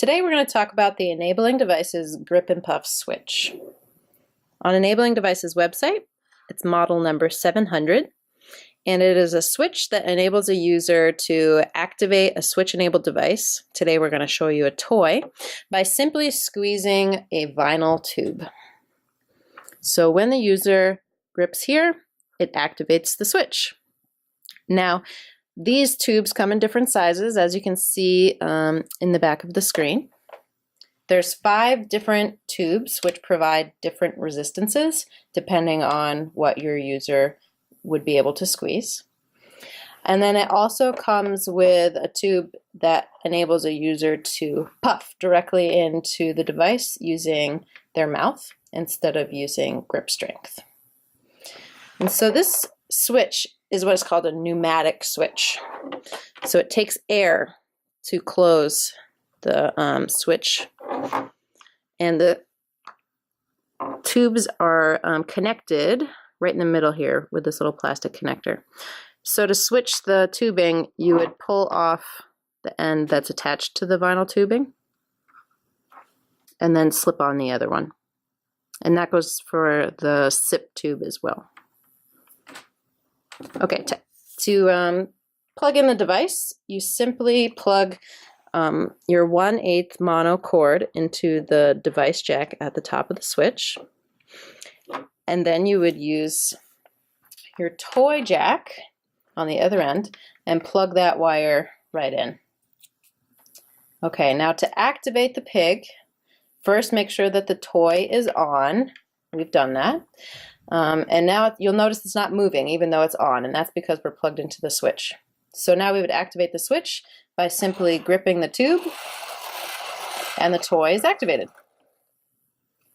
Today we're going to talk about the Enabling Devices Grip and Puff switch. On Enabling Devices website, it's model number 700, and it is a switch that enables a user to activate a switch-enabled device. Today we're going to show you a toy by simply squeezing a vinyl tube. So when the user grips here, it activates the switch. Now, these tubes come in different sizes, as you can see in the back of the screen. There's 5 different tubes which provide different resistances depending on what your user would be able to squeeze. And then it also comes with a tube that enables a user to puff directly into the device using their mouth instead of using grip strength. And so this switch is what is called a pneumatic switch. So it takes air to close the switch, and the tubes are connected right in the middle here with this little plastic connector. So to switch the tubing, you would pull off the end that's attached to the vinyl tubing and then slip on the other one. And that goes for the SIP tube as well. Okay, to plug in the device, you simply plug your 1/8 mono cord into the device jack at the top of the switch, and then you would use your toy jack on the other end and plug that wire right in. Okay, now to activate the pig, first make sure that the toy is on. We've done that. And now you'll notice it's not moving even though it's on, and that's because we're plugged into the switch. So now we would activate the switch by simply gripping the tube, and the toy is activated.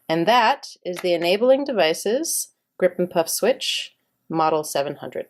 And that is the Enabling Devices Grip and Puff switch, model 700.